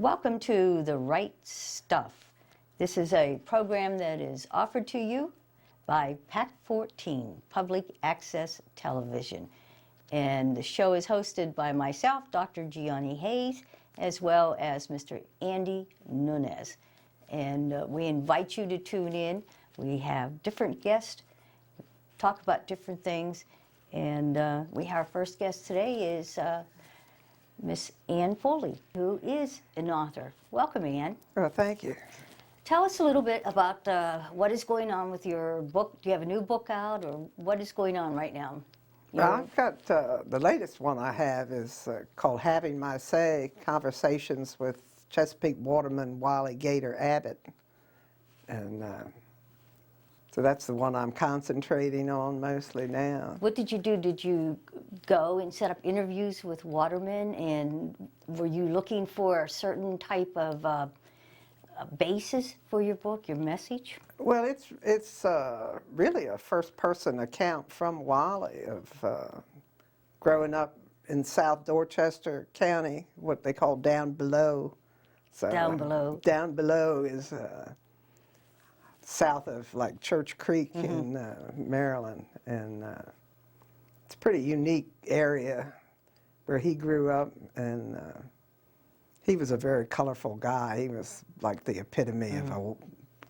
Welcome to The Right Stuff. This is a program that is offered to you by PAC 14, Public Access Television. And the show is hosted by myself, Dr. Gianni Hayes, as well as Mr. Andy Nunez. And we invite you to tune in. We have different guests, talk about different things. And our first guest today is Miss Ann Foley, who is an author. Welcome, Ann. Oh, thank you. Tell us a little bit about what is going on with your book. Do you have a new book out, or what is going on right now? Well, I've got the latest one I have is called Having My Say, Conversations with Chesapeake Waterman Wiley Gator Abbott. And so that's the one I'm concentrating on mostly now. What did you do? Did you go and set up interviews with watermen, and were you looking for a certain type of basis for your book, your message? Well, it's really a first-person account from Wiley of growing up in South Dorchester County, what they call down below. So, down below. Down below is south of like Church Creek in Maryland, and it's a pretty unique area where he grew up, and he was a very colorful guy. He was like the epitome of a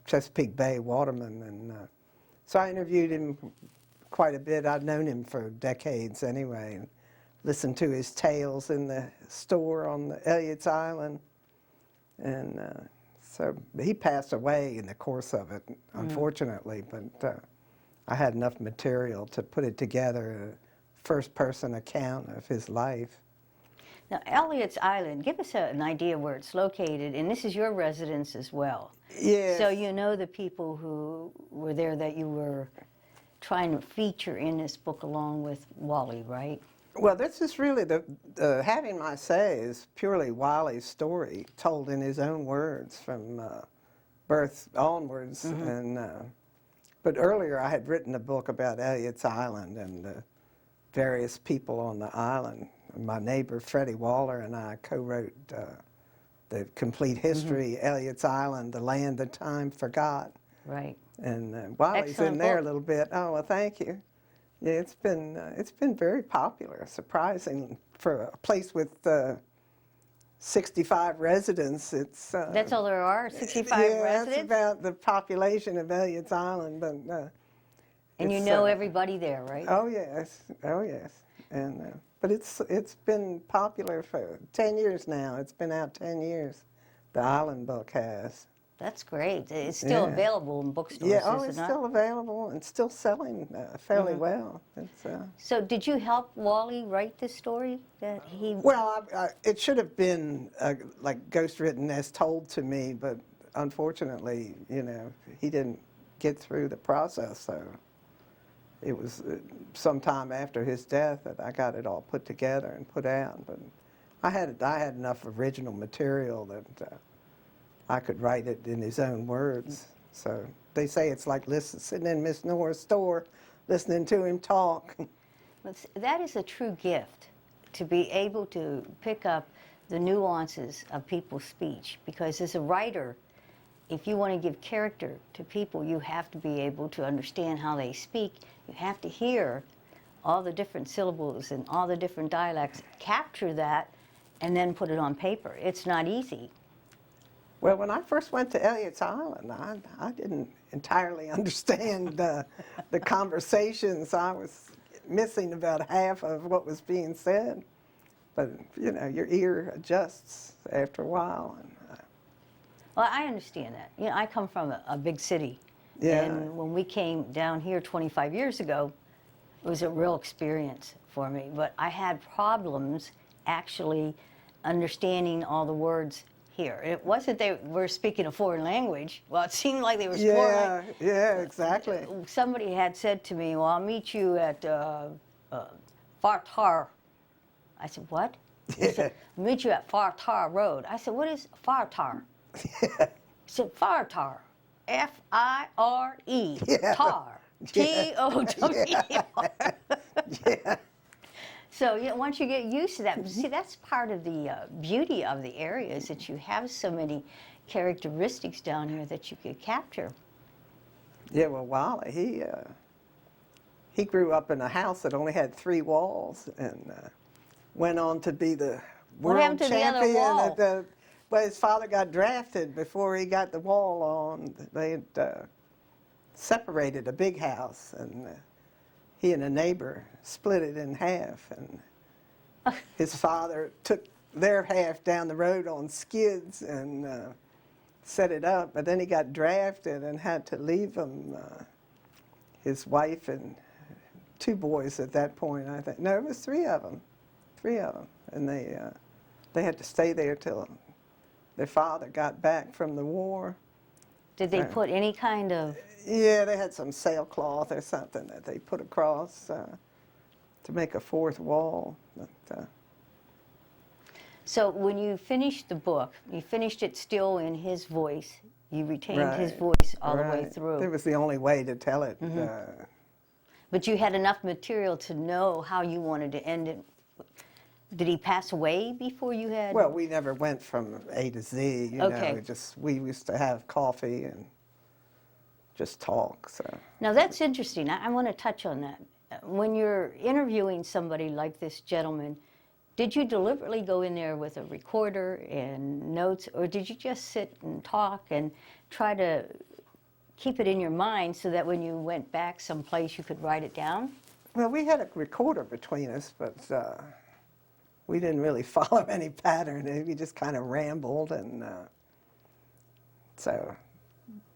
Chesapeake Bay waterman, and so I interviewed him quite a bit. I'd known him for decades anyway, and listened to his tales in the store on the Elliott's Island, and so he passed away in the course of it, unfortunately, but I had enough material to put it together, a first-person account of his life. Now, Elliott's Island, give us an idea where it's located, and this is your residence as well. Yes. So you know the people who were there that you were trying to feature in this book along with Wally, right? Well, this is really the Having My Say is purely Wiley's story, told in his own words from birth onwards. And but earlier I had written a book about Elliott's Island and the various people on the island. My neighbor Freddie Waller and I co-wrote the complete history, Elliott's Island, the land that time forgot. Right. And Wiley's Excellent in there book. a little bit. Oh, well, thank you. Yeah, it's been very popular, surprising for a place with 65 residents. It's That's all there are, 65 yeah, residents? that's about the population of Elliott's Island, but And you know everybody there, right? Oh yes, and but it's been popular for 10 years now. It's been out 10 years. The Island book has. That's great. It's still available in bookstores, Yeah, is it it's not? still available and still selling fairly well. It's, So did you help Wally write this story that he... Well, it should have been like ghostwritten as told to me, but unfortunately, you know, he didn't get through the process, so it was sometime after his death that I got it all put together and put out. But I had enough original material that I could write it in his own words. So they say it's like sitting in Miss Nora's store, listening to him talk. That is a true gift, to be able to pick up the nuances of people's speech. Because as a writer, if you want to give character to people, you have to be able to understand how they speak. You have to hear all the different syllables and all the different dialects, capture that, and then put it on paper. It's not easy. Well, when I first went to Elliott's Island, I didn't entirely understand the conversations. I was missing about half of what was being said. But, you know, your ear adjusts after a while. And, Well, I understand that. You know, I come from a big city. Yeah. And when we came down here 25 years ago, it was a real experience for me. But I had problems actually understanding all the words here. It wasn't they were speaking a foreign language. Well, it seemed like they were foreign. Yeah, exactly. Somebody had said to me, well, I'll meet you at Fartar. I said, what? He said, I'll meet you at Fartar Road. I said, what is Fartar? He said, Fartar. F-I-R-E. Yeah. Tar. T-O-W-E-R. Yeah. So once you get used to that, see, that's part of the beauty of the area is that you have so many characteristics down here that you could capture. Yeah, well, Wally, he grew up in a house that only had 3 walls and went on to be the What happened world to the other champion. wall? Well, his father got drafted before he got the wall on. They had separated a big house, and he and a neighbor split it in half. And his father took their half down the road on skids and set it up. But then he got drafted and had to leave him. His wife and 2 boys at that point, I think. No, it was 3 of them. 3 of them. And they had to stay there till their father got back from the war. Did they put any kind of... Yeah, they had some sailcloth or something that they put across to make a 4th wall. But, So when you finished the book, you finished it still in his voice. You retained his voice all the way through. It was the only way to tell it. But you had enough material to know how you wanted to end it. Did he pass away before you had... Well, we never went from A to Z, you Okay. know. We used to have coffee and just talk, so. Now that's interesting. I want to touch on that. When you're interviewing somebody like this gentleman, did you deliberately go in there with a recorder and notes, or did you just sit and talk and try to keep it in your mind so that when you went back someplace you could write it down? Well, we had a recorder between us, but we didn't really follow any pattern. We just kind of rambled, and so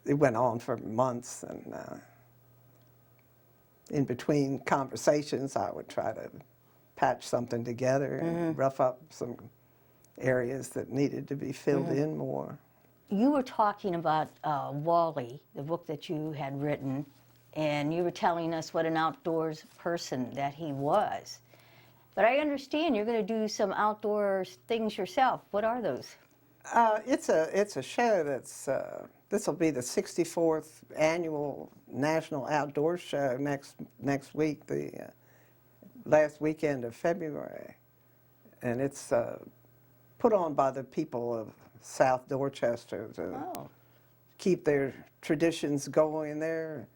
it went on for months. And in between conversations, I would try to patch something together and rough up some areas that needed to be filled in more. You were talking about Wally, the book that you had written, and you were telling us what an outdoors person that he was. But I understand you're going to do some outdoor things yourself. What are those? It's a show that's, this will be the 64th annual National Outdoor Show next week, the last weekend of February. And it's put on by the people of South Dorchester to keep their traditions going there.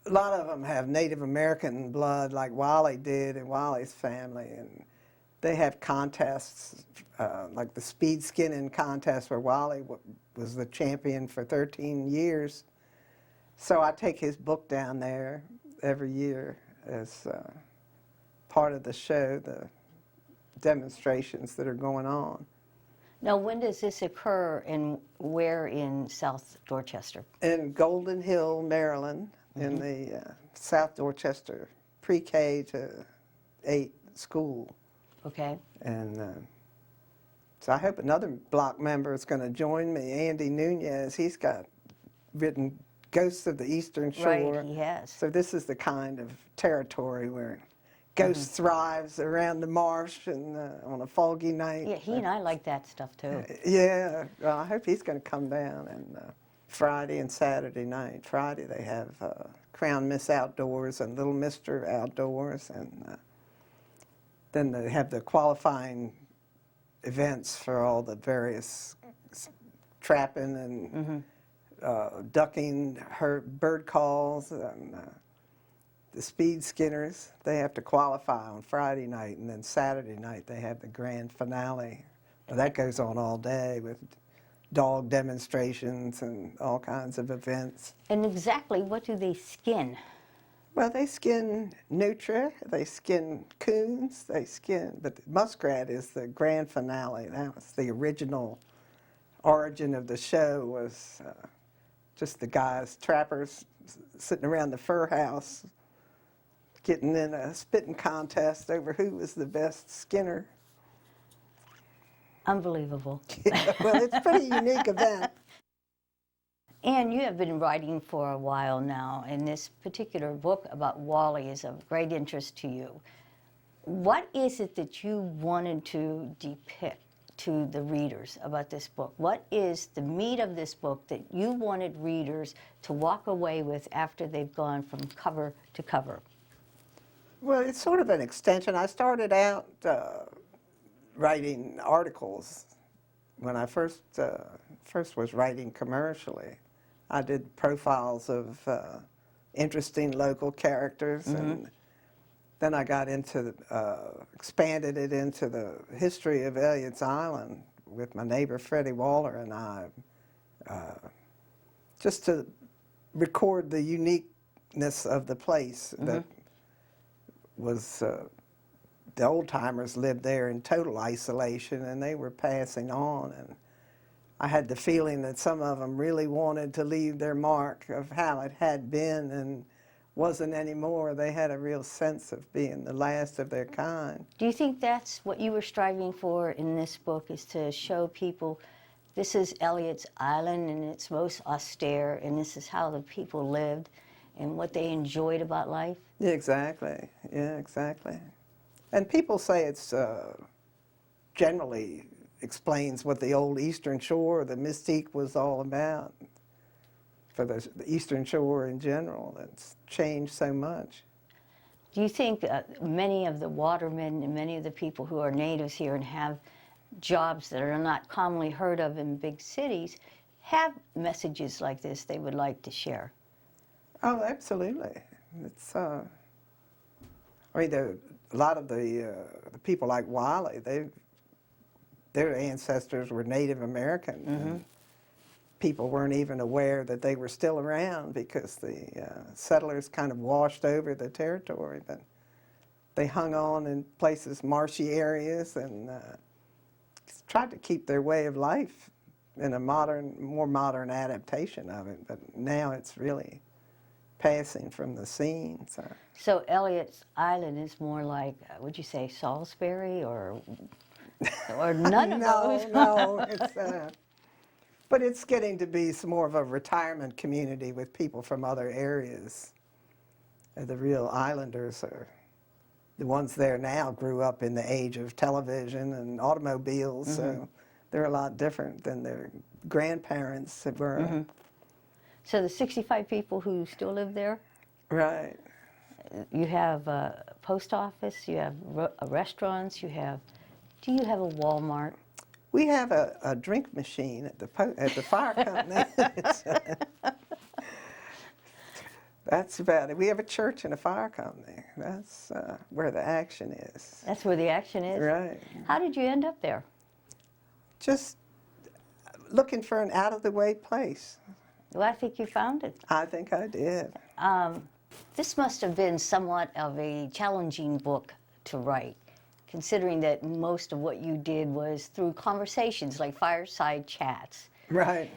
A lot of them have Native American blood like Wally did and Wally's family, and they have contests like the speed skinning contest where Wally was the champion for 13 years. So I take his book down there every year as part of the show, the demonstrations that are going on. Now, when does this occur and where in South Dorchester? In Golden Hill, Maryland, in the South Dorchester pre-K to 8 school. Okay. And so I hope another block member is going to join me, Andy Nunez. He's got written Ghosts of the Eastern Shore. Right, he has. So this is the kind of territory where Ghost thrives around the marsh and on a foggy night. Yeah, he and I like that stuff too. Yeah, well, I hope he's going to come down. And Friday and Saturday night. Friday they have Crown Miss Outdoors and Little Mister Outdoors, and then they have the qualifying events for all the various trapping and ducking, bird calls, and the speed skinners. They have to qualify on Friday night, and then Saturday night they have the grand finale. Well, that goes on all day with dog demonstrations and all kinds of events. And exactly what do they skin? Well, they skin nutria, they skin coons, but the muskrat is the grand finale. That was the original origin of the show, was just the guys, trappers, sitting around the fur house, getting in a spitting contest over who was the best skinner. Unbelievable. Yeah, well, it's a pretty unique event. And you have been writing for a while now, and this particular book about Wally is of great interest to you. What is it that you wanted to depict to the readers about this book? What is the meat of this book that you wanted readers to walk away with after they've gone from cover to cover? Well, it's sort of an extension. I started out writing articles when I first was writing commercially. I did profiles of interesting local characters, and then I got into expanded it into the history of Elliott's Island with my neighbor Freddie Waller and I, just to record the uniqueness of the place that was. The old-timers lived there in total isolation, and they were passing on, and I had the feeling that some of them really wanted to leave their mark of how it had been and wasn't anymore. They had a real sense of being the last of their kind. Do you think that's what you were striving for in this book, is to show people this is Elliott's Island and it's most austere, and this is how the people lived and what they enjoyed about life? Yeah, exactly. Yeah, exactly. And people say it's generally explains what the old Eastern Shore, the mystique was all about for the Eastern Shore in general. It's changed so much. Do you think many of the watermen and many of the people who are natives here and have jobs that are not commonly heard of in big cities have messages like this they would like to share? Oh, absolutely. It's I mean, a lot of the people like Wiley, their ancestors were Native American. And people weren't even aware that they were still around because the settlers kind of washed over the territory. But they hung on in places, marshy areas, and tried to keep their way of life in a more modern adaptation of it. But now it's really passing from the scene. So Elliott's Island is more like, would you say Salisbury or none of those? No, it's, but it's getting to be more of a retirement community with people from other areas. The real islanders are, the ones there now grew up in the age of television and automobiles, so they're a lot different than their grandparents were. So the 65 people who still live there? Right. You have a post office, you have restaurants, do you have a Walmart? We have a drink machine at the fire company. That's about it. We have a church and a fire company. That's where the action is. That's where the action is? Right. How did you end up there? Just looking for an out-of-the-way place. Well, I think you found it. I think I did. This must have been somewhat of a challenging book to write, considering that most of what you did was through conversations like fireside chats. Right.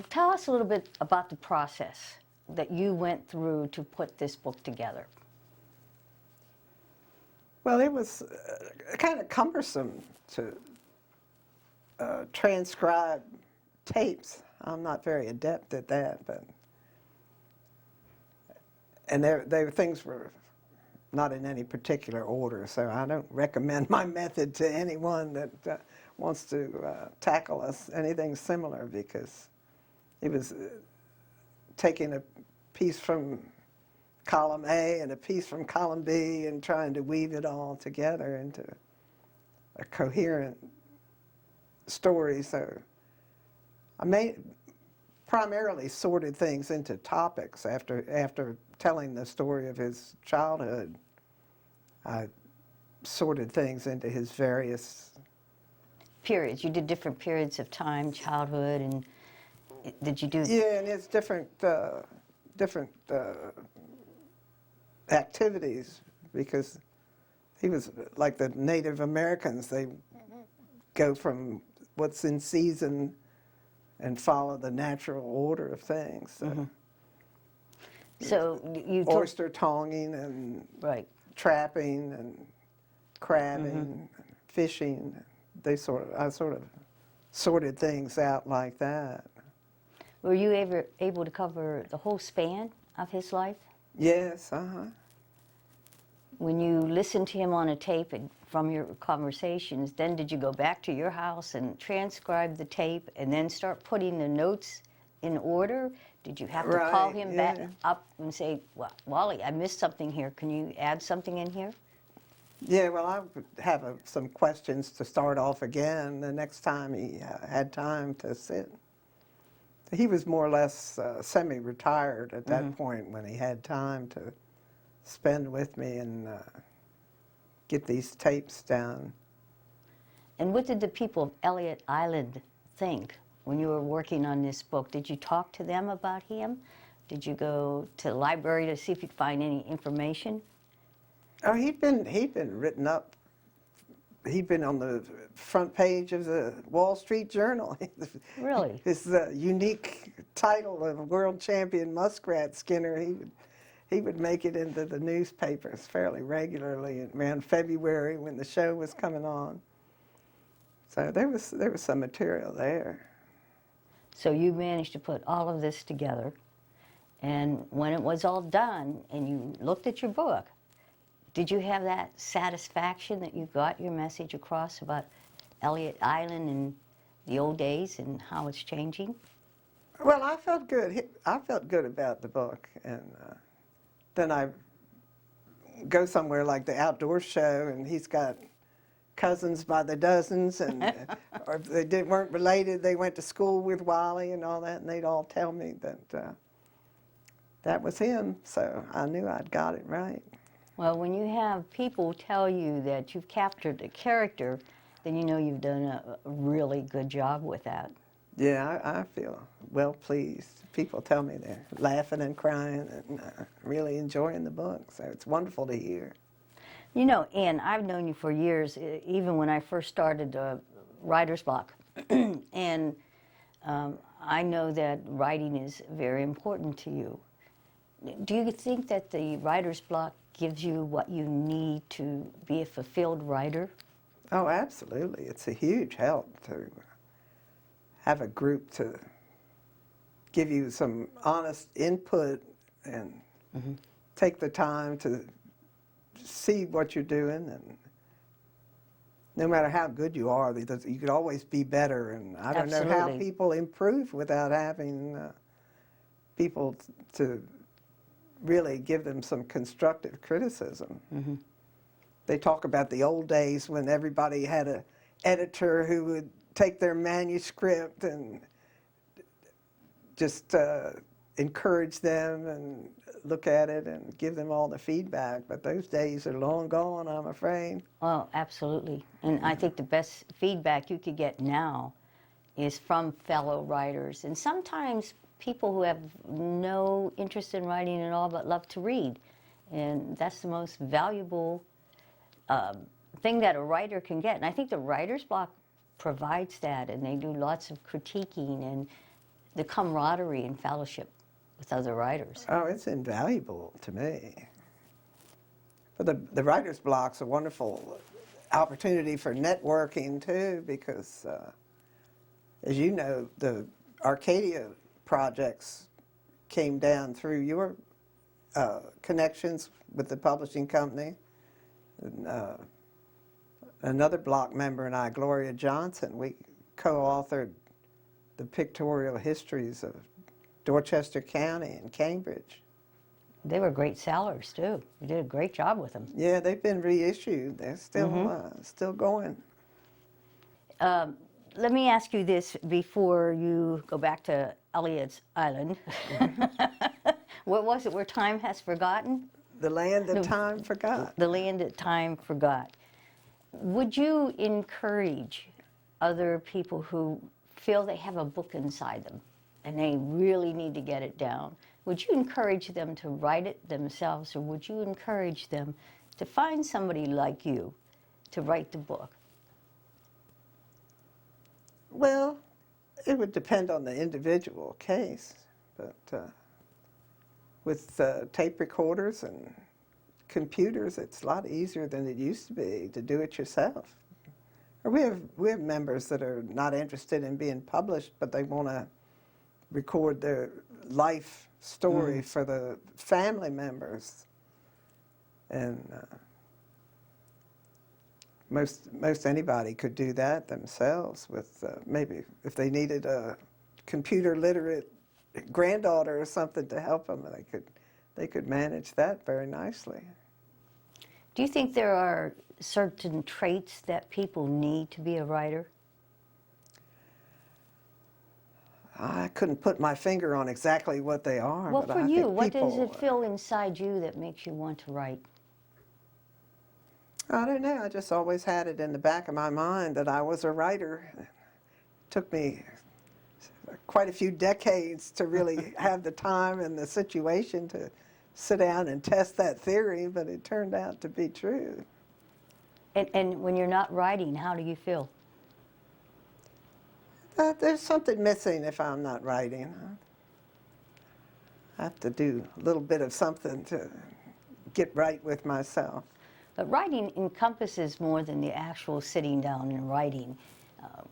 Tell us a little bit about the process that you went through to put this book together. Well, it was kind of cumbersome to transcribe tapes. I'm not very adept at that, and things were not in any particular order, so I don't recommend my method to anyone that wants to tackle anything similar, because it was taking a piece from column A and a piece from column B and trying to weave it all together into a coherent story. So I primarily sorted things into topics. After telling the story of his childhood, I sorted things into his various periods. You did different periods of time, childhood, and did you do? Yeah, and it's different activities, because he was like the Native Americans. They go from what's in season and follow the natural order of things. So you oyster tonging and trapping and crabbing, fishing. I sort of sorted things out like that. Were you ever able to cover the whole span of his life? Yes, When you listened to him on a tape and from your conversations, then did you go back to your house and transcribe the tape and then start putting the notes in order? Did you have to call Right, him yeah. back up and say, well, Wally, I missed something here. Can you add something in here? Yeah, well, I would have some questions to start off again the next time he had time to sit. He was more or less semi-retired at that point when he had time to spend with me and get these tapes down. And what did the people of Elliott Island think when you were working on this book? Did you talk to them about him? Did you go to the library to see if you'd find any information? Oh, he'd been written up. He'd been on the front page of the Wall Street Journal. Really? His unique title of world champion muskrat skinner, he would make it into the newspapers fairly regularly around February when the show was coming on. So there was some material there. So you managed to put all of this together, and when it was all done and you looked at your book, did you have that satisfaction that you got your message across about Elliott Island and the old days and how it's changing? Well, I felt good. I felt good about the book, and then I go somewhere like the outdoor show, and he's got cousins by the dozens, and or if they weren't related, they went to school with Wally and all that, and they'd all tell me that that was him. So I knew I'd got it right. Well, when you have people tell you that you've captured a character, then you know you've done a really good job with that. Yeah, I feel well pleased. People tell me they're laughing and crying and really enjoying the book, so it's wonderful to hear. You know, Ann, I've known you for years, even when I first started writer's block. And I know that writing is very important to you. Do you think that the writer's block gives you what you need to be a fulfilled writer? Oh, absolutely. It's a huge help to have a group to give you some honest input and take the time to see what you're doing, and no matter how good you are, you could always be better, and I don't know how Absolutely. people improve without having people to really give them some constructive criticism. They talk about the old days when everybody had an editor who would take their manuscript and just encourage them and look at it and give them all the feedback, but those days are long gone, I'm afraid. Well, absolutely. And I think the best feedback you could get now is from fellow writers, and sometimes people who have no interest in writing at all but love to read. And that's the most valuable thing that a writer can get. And I think the writer's block provides that, and they do lots of critiquing and the camaraderie and fellowship with other writers. Oh, it's invaluable to me. But the writer's block's a wonderful opportunity for networking too, because as you know, the Arcadia projects came down through your connections with the publishing company. And, another block member and I, Gloria Johnson, we co-authored the pictorial histories of Dorchester County and Cambridge. They were great sellers too. You did a great job with them. Yeah, they've been reissued. They're still still going. Let me ask you this before you go back to Elliott's Island. What was it, where time has forgotten? The land that time forgot. The land that time forgot. Would you encourage other people who feel they have a book inside them and they really need to get it down? Would you encourage them to write it themselves, or would you encourage them to find somebody like you to write the book? Well, it would depend on the individual case, but with tape recorders and computers, it's a lot easier than it used to be to do it yourself. Or we have members that are not interested in being published, but they want to record their life story for the family members, and most anybody could do that themselves with maybe if they needed a computer literate granddaughter or something to help them, they could manage that very nicely. Do you think there are certain traits that people need to be a writer? I couldn't put my finger on exactly what they are. Well, but for I you, think what does people, it feel inside you that makes you want to write? I don't know. I just always had it in the back of my mind that I was a writer. It took me quite a few decades to really have the time and the situation to sit down and test that theory, but it turned out to be true. And when you're not writing, how do you feel? There's something missing if I'm not writing. I have to do a little bit of something to get right with myself. But writing encompasses more than the actual sitting down and writing.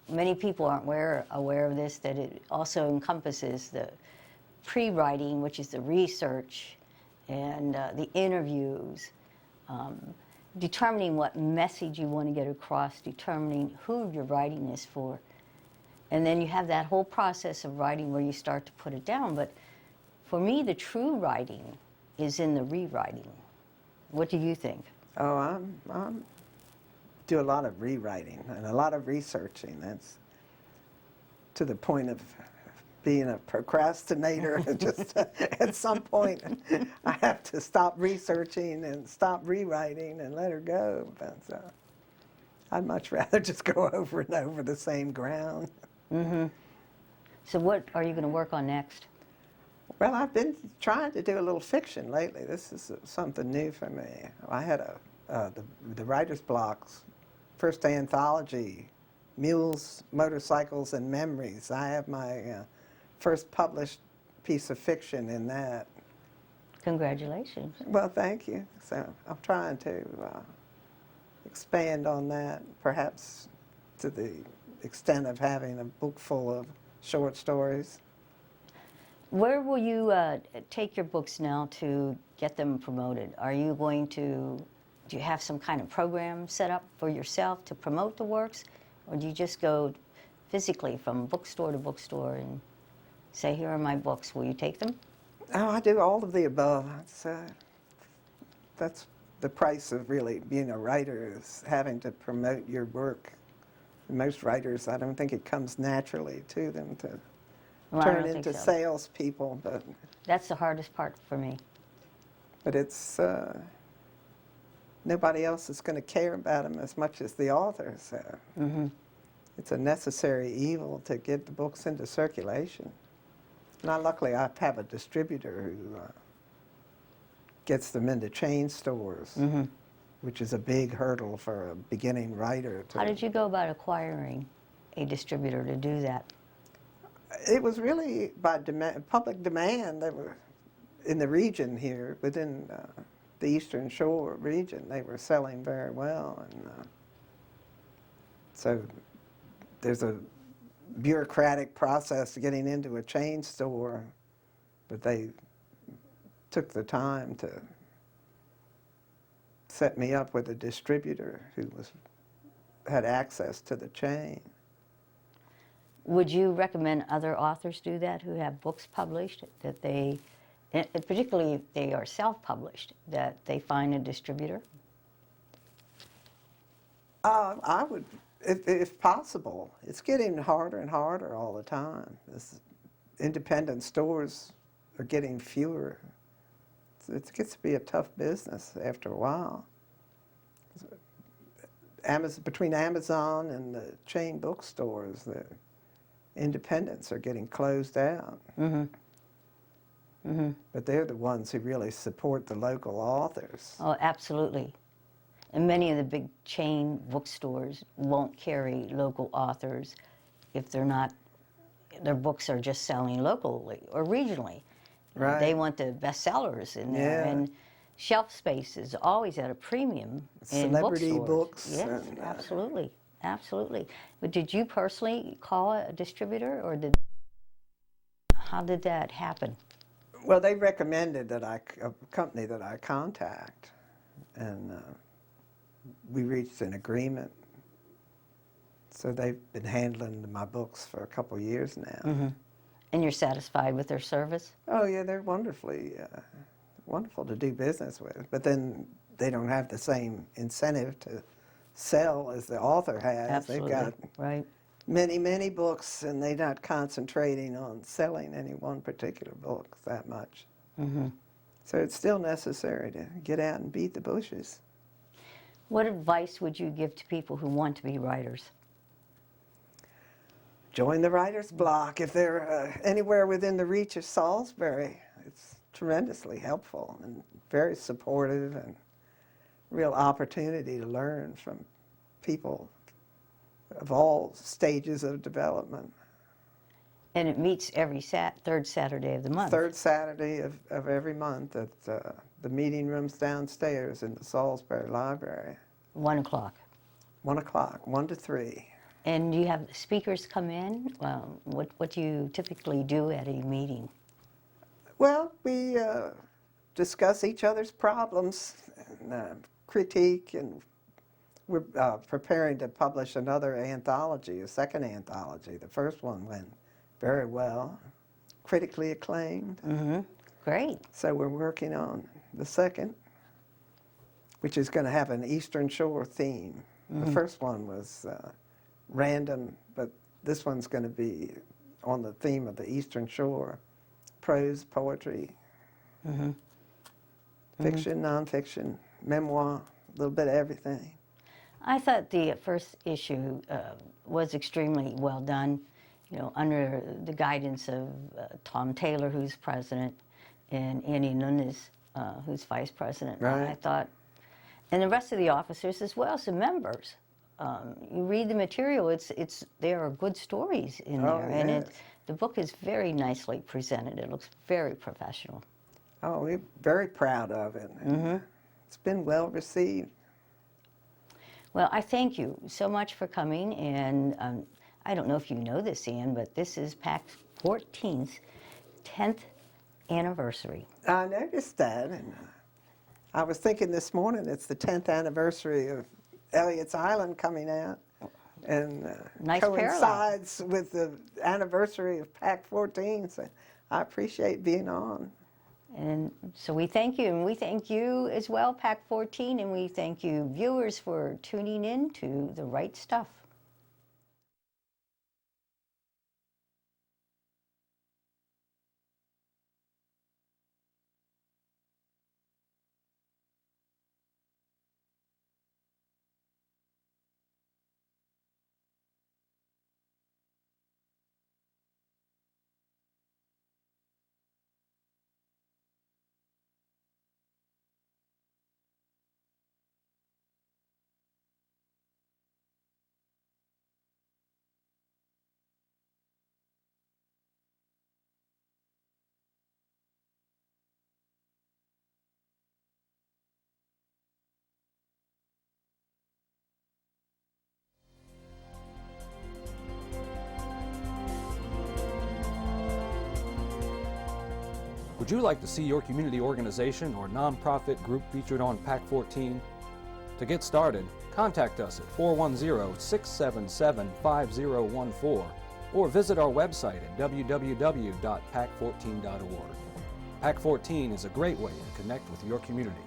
Many people aren't aware of this, that it also encompasses the pre-writing, which is the research, and the interviews, determining what message you want to get across, determining who your writing is for. And then you have that whole process of writing where you start to put it down. But for me, the true writing is in the rewriting. What do you think? Oh, I'm do a lot of rewriting and a lot of researching. That's to the point of being a procrastinator. Just at some point, I have to stop researching and stop rewriting and let her go. But I'd much rather just go over and over the same ground. Mm-hmm. So what are you going to work on next? Well, I've been trying to do a little fiction lately. This is something new for me. I had the writer's block's first anthology, Mules, Motorcycles, and Memories. I have my first published piece of fiction in that. Congratulations. Well, thank you. So I'm trying to expand on that, perhaps to the extent of having a book full of short stories. Where will you take your books now to get them promoted? Are you going to, do you have some kind of program set up for yourself to promote the works? Or do you just go physically from bookstore to bookstore and say, here are my books, will you take them? Oh, I do all of the above. That's the price of really being a writer, is having to promote your work. Most writers, I don't think it comes naturally to them to Well, I turn don't into think so. salespeople, but That's the hardest part for me. it's nobody else is going to care about them as much as the author. So Mm-hmm. it's a necessary evil to get the books into circulation. Now, luckily, I have a distributor who gets them into chain stores, Mm-hmm. which is a big hurdle for a beginning writer. How did you go about acquiring a distributor to do that? It was really by public demand. They were in the region here, within the Eastern Shore region. They were selling very well, and so there's a bureaucratic process to getting into a chain store, but they took the time to set me up with a distributor who had access to the chain. Would you recommend other authors do that who have books published, that they, and particularly if they are self-published, that they find a distributor? I would, if possible. It's getting harder and harder all the time. Independent stores are getting fewer. It gets to be a tough business after a while. Between Amazon and the chain bookstores, the independents are getting closed out. Mm-hmm. Mm-hmm. But they're the ones who really support the local authors. Oh, absolutely. And many of the big chain bookstores won't carry local authors if they're not, their books are just selling locally or regionally. Right. They want the bestsellers in there. Yeah. And shelf space is always at a premium in Celebrity bookstores. books. Yes, And, absolutely. Absolutely. But did you personally call a distributor, or how did that happen? well, they recommended that a company that I contact, and we reached an agreement. So they've been handling my books for a couple of years now. Mm-hmm. And you're satisfied with their service? Oh yeah, they're wonderful to do business with. But then they don't have the same incentive to sell as the author has. Absolutely. They've got right. many books, and they're not concentrating on selling any one particular book that much. Mm-hmm. So it's still necessary to get out and beat the bushes. What advice would you give to people who want to be writers? Join the writer's block if they're anywhere within the reach of Salisbury. It's tremendously helpful and very supportive, and real opportunity to learn from people of all stages of development. And it meets every third Saturday of the month. Third Saturday of every month at the meeting rooms downstairs in the Salisbury Library. 1 o'clock. 1 o'clock, 1 to 3. And do you have speakers come in? What do you typically do at a meeting? Well, we discuss each other's problems and critique, and we're preparing to publish another anthology, a second anthology. The first one went very well, critically acclaimed. Mm-hmm. Great. So we're working on the second, which is going to have an Eastern Shore theme. Mm-hmm. The first one was random, but this one's going to be on the theme of the Eastern Shore. Prose, poetry, mm-hmm. fiction, nonfiction, memoir, a little bit of everything. I thought the first issue was extremely well done, you know, under the guidance of Tom Taylor, who's president, and Annie Nunes, who's vice president. Right. I thought, and the rest of the officers as well, some members. You read the material; there are good stories in there, and yes. the book is very nicely presented. It looks very professional. Oh, we're very proud of it. Mm-hmm. It's been well received. Well, I thank you so much for coming, and I don't know if you know this, Ann, but this is PAC 14's 10th anniversary. I noticed that, and I was thinking this morning it's the 10th anniversary of Elliott's Island coming out, and nice coincides with the anniversary of PAC 14, so I appreciate being on. And so we thank you, and we thank you as well, PAC 14, and we thank you, viewers, for tuning in to The Right Stuff. Would you like to see your community organization or nonprofit group featured on PAC 14? To get started, contact us at 410-677-5014 or visit our website at www.pac14.org. PAC 14 is a great way to connect with your community.